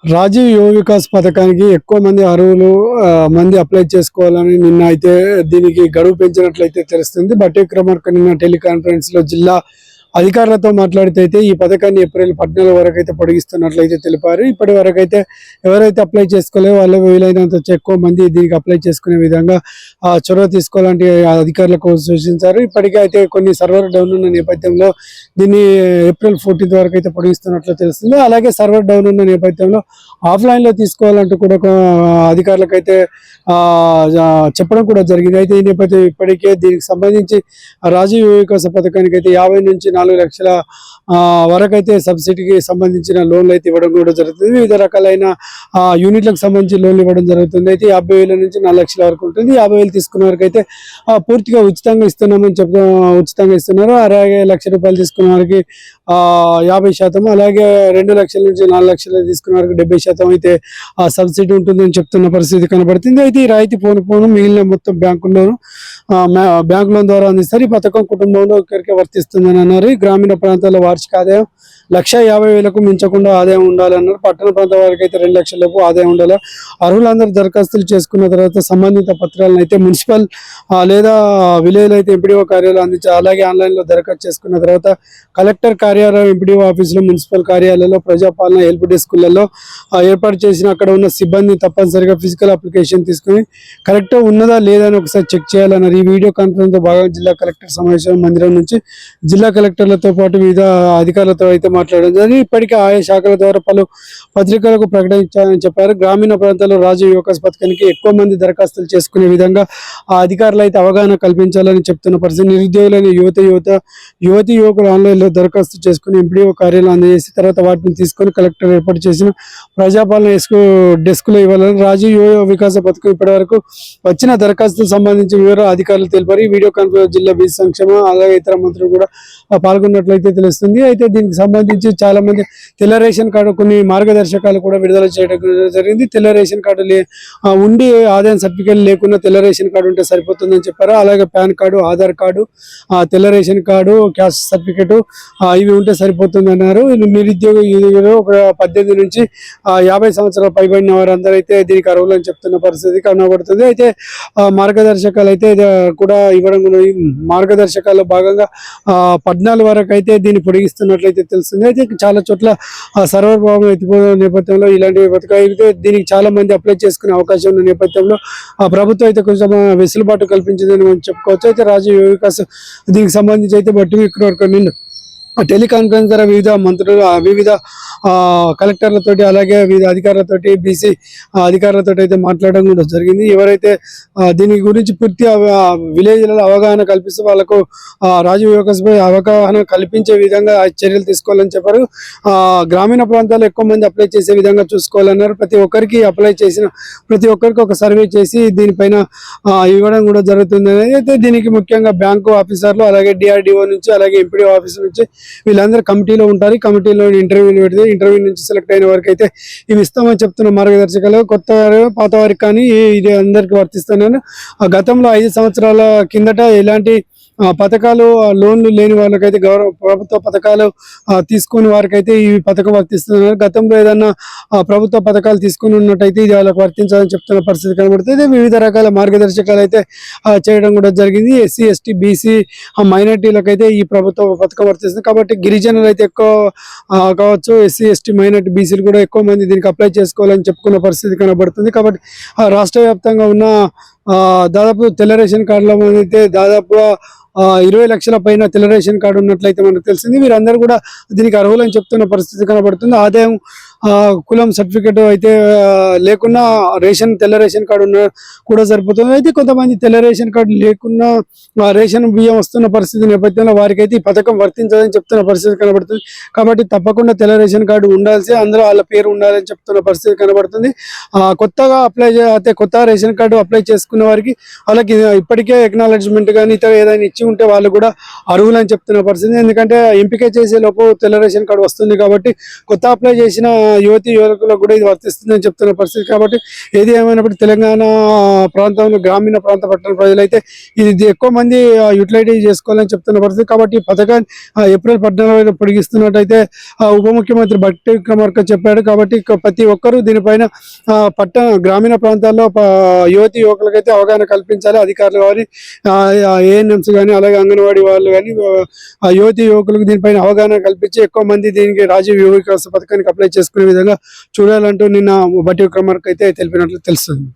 రాజీవ్ యువ వికాస్ పథకానికి ఎక్కువ మంది అర్హులు మంది అప్లై చేసుకోవాలని నిన్న అయితే దీనికి గడువు పెంచినట్లయితే తెలుస్తుంది. బట్టి విక్రమార్క నిన్న టెలికాన్ఫరెన్స్ లో జిల్లా అధికారులతో మాట్లాడితే అయితే ఈ పథకాన్ని ఏప్రిల్ 14 వరకు అయితే పొడిగిస్తున్నట్లయితే తెలిపారు. ఇప్పటి వరకు అయితే ఎవరైతే అప్లై చేసుకోలేదో వాళ్ళు వీలైనంత ఎక్కువ మంది దీనికి అప్లై చేసుకునే విధంగా చొరవ తీసుకోవాలంటే అధికారులకు సూచించారు. ఇప్పటికే అయితే కొన్ని సర్వర్ డౌన్ ఉన్న నేపథ్యంలో దీన్ని ఏప్రిల్ 14 వరకు అయితే పొడిగిస్తున్నట్లు తెలుస్తుంది. అలాగే సర్వర్ డౌన్ ఉన్న నేపథ్యంలో ఆఫ్లైన్ లో తీసుకోవాలంటూ కూడా అధికారులకు అయితే చెప్పడం కూడా జరిగింది. అయితే ఈ నేపథ్యం ఇప్పటికే దీనికి సంబంధించి రాజీవ్ యువ వికాస పథకానికి అయితే 50 నుంచి 4 లక్షల వరకు అయితే సబ్సిడీకి సంబంధించిన లోన్లు అయితే ఇవ్వడం కూడా జరుగుతుంది. వివిధ రకాలైన యూనిట్లకు సంబంధించి లోన్లు ఇవ్వడం జరుగుతుంది. అయితే 50,000 నుంచి 4 లక్షల వరకు ఉంటుంది. 50,000 తీసుకున్న వరకు అయితే పూర్తిగా ఉచితంగా ఇస్తున్నామని ఉచితంగా ఇస్తున్నారు. అలాగే ₹1,00,000 తీసుకున్న వారికి 50%, అలాగే 2 లక్షల నుంచి 4 లక్షలు తీసుకున్న వరకు 70% అయితే సబ్సిడీ ఉంటుందని చెప్తున్న పరిస్థితి కనబడుతుంది. అయితే ఈ రాయితీ పోను మిగిలిన మొత్తం బ్యాంకు లోన్ ద్వారా అందిస్తారు. ఈ పథకం కుటుంబంలో ఒకరికి వర్తిస్తుందని అన్నారు. గ్రామీణ ప్రాంతాల్లో వార్షిక ఆదాయం 1,50,000కు మించకుండా ఆదాయం ఉండాలన్నారు. పట్టణ ప్రాంత వారికి అయితే 2 లక్షల లోపు ఆదాయం ఉండాలి. అర్హులందరూ దరఖాస్తులు చేసుకున్న తర్వాత సంబంధిత పత్రాలను అయితే మున్సిపల్ లేదా విలేజ్ అయితే ఎంపీడీఓ కార్యాలయం అందించాలి. అలాగే ఆన్లైన్ లో దరఖాస్తు చేసుకున్న తర్వాత కలెక్టర్ కార్యాలయం, ఎంపీడీఓ ఆఫీసులో, మున్సిపల్ కార్యాలయాల్లో, ప్రజాపాలన హెల్ప్ డెస్కులలో ఏర్పాటు చేసిన అక్కడ ఉన్న సిబ్బంది తప్పనిసరిగా ఫిజికల్ అప్లికేషన్ తీసుకుని కరెక్ట్ ఉన్నదా లేదా అని ఒకసారి చెక్ చేయాలన్నారు. ఈ వీడియో కాన్ఫరెన్స్ తో భాగంగా జిల్లా కలెక్టర్ సమావేశం మందిరం నుంచి జిల్లా కలెక్టర్లతో పాటు వివిధ అధికారులతో అయితే మాట్లాడడం జరిగింది. ఇప్పటికే ఆయా శాఖల ద్వారా పలు పత్రికలకు ప్రకటించాలని చెప్పారు. గ్రామీణ ప్రాంతాల్లో రాజీవ్ యువ వికాస్ పథకానికి ఎక్కువ మంది దరఖాస్తులు చేసుకునే విధంగా ఆ అధికారులు అయితే అవగాహన కల్పించాలని చెప్తున్న పరిస్థితి. నిరుద్యోగులైన యువతి యువకులు ఆన్లైన్ లో దరఖాస్తు చేసుకుని ఎంపీడీఓ కార్యాలయం అందజేసి తర్వాత వాటిని తీసుకొని కలెక్టర్ ఏర్పాటు చేసిన ప్రజాపాలన డెస్క్ లో ఇవ్వాలని రాజీవ్ యువ వికాస పథకం ఇప్పటి వరకు వచ్చిన దరఖాస్తులకు సంబంధించిన వివరాలు అధికారులు తెలిపారు. ఈ వీడియో కాన్ఫరెన్స్ జిల్లా బీసీ సంక్షేమ అలాగే ఇతర మంత్రులు కూడా పాల్గొన్నట్లయితే తెలుస్తుంది. అయితే దీనికి సంబంధించి చాలా మంది తెల్ల రేషన్ కార్డు కొన్ని మార్గదర్శకాలు కూడా విడుదల చేయడం జరిగింది. తెల్ల రేషన్ కార్డు ఉండి ఆదాయం సర్టిఫికేట్ లేకుండా తెల్ల రేషన్ కార్డు ఉంటే సరిపోతుందని చెప్పారు. అలాగే పాన్ కార్డు, ఆధార్ కార్డు, తెల్ల రేషన్ కార్డు, క్యాస్ట్ సర్టిఫికేట్ ఇవి ఉంటే సరిపోతుంది అన్నారు. నిరుద్యోగ యువకులు 18 నుంచి 50 సంవత్సరాలు పైబడిన వారందరూ అయితే దీనికి అర్హులు అని చెప్తున్న పరిస్థితి కనబడుతుంది. అయితే మార్గదర్శకాలు అయితే కూడా ఇవ్వడం, మార్గదర్శకాల్లో భాగంగా 14 వరకు అయితే దీన్ని పొడిగిస్తున్నట్లయితే తెలుస్తుంది. అయితే చాలా చోట్ల సర్వర్ ప్రాబ్లం ఎత్తిపోయిన నేపథ్యంలో ఇలాంటి పథకాలు అయితే దీనికి చాలా మంది అప్లై చేసుకునే అవకాశం ఉన్న నేపథ్యంలో ప్రభుత్వం అయితే కొంచెం వెసులుబాటు కల్పించిందని మనం చెప్పుకోవచ్చు. అయితే రాజీవ్ యువ వికాస్ దీనికి సంబంధించి అయితే బట్టి విక్రమార్క నిన్న టెలికాన్ఫరెన్స్ ద్వారా వివిధ మంత్రులు, వివిధ కలెక్టర్లతోటి అలాగే వివిధ అధికారులతోటి, బీసీ అధికారులతో అయితే మాట్లాడడం కూడా జరిగింది. ఎవరైతే దీని గురించి పూర్తి విలేజ్లలో అవగాహన కల్పిస్తే వాళ్ళకు రాజీవ్ వికాస్ పై అవగాహన కల్పించే విధంగా చర్యలు తీసుకోవాలని చెప్పారు. గ్రామీణ ప్రాంతాల్లో ఎక్కువ మంది అప్లై చేసే విధంగా చూసుకోవాలన్నారు. ప్రతి ఒక్కరికి అప్లై చేసిన ప్రతి ఒక్కరికి ఒక సర్వే చేసి దీనిపైన ఇవ్వడం కూడా జరుగుతుంది. అయితే దీనికి ముఖ్యంగా బ్యాంకు ఆఫీసర్లు, అలాగే డిఆర్డిఓ నుంచి, అలాగే ఎంపీడీఓ ఆఫీసర్ నుంచి వీళ్ళందరూ కమిటీలో ఉంటారు. ఈ కమిటీలో ఇంటర్వ్యూలు పెడితే ఇంటర్వ్యూ నుంచి సెలెక్ట్ అయిన వరకు అయితే ఇవి ఇస్తామని చెప్తున్న మార్గదర్శకాలు కొత్త పాత వారికి కానీ ఇది అందరికి వర్తిస్తున్నాను. గతంలో 5 సంవత్సరాల కిందట ఎలాంటి పథకాలు లోన్లు లేని వాళ్ళకైతే ప్రభుత్వ పథకాలు తీసుకుని వారికైతే ఈ పథకం వర్తిస్తున్నారు. గతంలో ఏదన్నా ప్రభుత్వ పథకాలు తీసుకుని ఉన్నట్టయితే ఇది వాళ్ళకి వర్తించాలని చెప్తున్న పరిస్థితి కనబడుతుంది. వివిధ రకాల మార్గదర్శకాలు అయితే చేయడం కూడా జరిగింది. ఎస్సీ, ఎస్టీ, బీసీ మైనార్టీలకైతే ఈ ప్రభుత్వ పథకం వర్తిస్తుంది. కాబట్టి గిరిజనులు అయితే ఎక్కువ కావచ్చు, ఎస్సీ, ఎస్టీ, మైనార్టీ, బీసీలు కూడా ఎక్కువ మంది దీనికి అప్లై చేసుకోవాలని చెప్పుకున్న పరిస్థితి కనబడుతుంది. కాబట్టి రాష్ట్ర వ్యాప్తంగా ఉన్న దాదాపు తెల్ల రేషన్ కార్డుల అయితే దాదాపుగా 20 లక్షల పైన తెల్ల రేషన్ కార్డు ఉన్నట్లయితే మనకు తెలిసింది. వీరందరూ కూడా దీనికి అర్హులని చెప్తున్న పరిస్థితి కనబడుతుంది. ఆదాయం, కులం సర్టిఫికేట్ అయితే లేకున్నా తెల్ల రేషన్ కార్డు ఉన్న కూడా సరిపోతుంది. అయితే కొంతమంది తెల్ల రేషన్ కార్డు లేకున్నా రేషన్ బియ్యం వస్తున్న పరిస్థితి నేపథ్యంలో వారికి అయితే ఈ పథకం వర్తించదని చెప్తున్న పరిస్థితి కనబడుతుంది. కాబట్టి తప్పకుండా తెల్ల రేషన్ కార్డు ఉండాల్సి, అందులో వాళ్ళ పేరు ఉండాలని చెప్తున్న పరిస్థితి కనబడుతుంది. కొత్తగా అయితే కొత్త రేషన్ కార్డు అప్లై చేసుకున్న వారికి వాళ్ళకి ఇప్పటికే ఎక్నాలెడ్జ్మెంట్ కానీ ఇతర ఏదైనా ఇచ్చి ఉంటే వాళ్ళు కూడా అర్హులని చెప్తున్న పరిస్థితి. ఎందుకంటే ఎంపిక చేసే లోపు తెల్ల రేషన్ కార్డు వస్తుంది. కాబట్టి కొత్త అప్లై చేసిన యువతి యువకులకు కూడా ఇది వర్తిస్తుందని చెప్తున్న పరిస్థితి. కాబట్టి ఏది ఏమైనప్పుడు తెలంగాణ ప్రాంతంలో గ్రామీణ ప్రాంత పట్టణ ప్రజలైతే ఇది ఎక్కువ మంది యూటిలైజ్ చేసుకోవాలని చెప్తున్న పరిస్థితి. కాబట్టి ఈ పథకాన్ని ఏప్రిల్ 14 పొడిగిస్తున్నట్టయితే ఉప ముఖ్యమంత్రి బట్టి విక్రమార్క చెప్పాడు. కాబట్టి ప్రతి ఒక్కరూ దీనిపైన గ్రామీణ ప్రాంతాల్లో యువతి యువకులకైతే అవగాహన కల్పించాలి. అధికారులు కానీ ఏఎన్ఎంస్ కానీ అలాగే అంగన్వాడీ వాళ్ళు కానీ యువతి యువకులకు దీనిపైన అవగాహన కల్పించి ఎక్కువ మంది దీనికి రాజీవ్ యువ వికాస పథకానికి అప్లై చేసుకునే విధంగా చూడాలంటూ నిన్న బట్టి విక్రమార్క అయితే తెలిపినట్లు తెలుస్తుంది.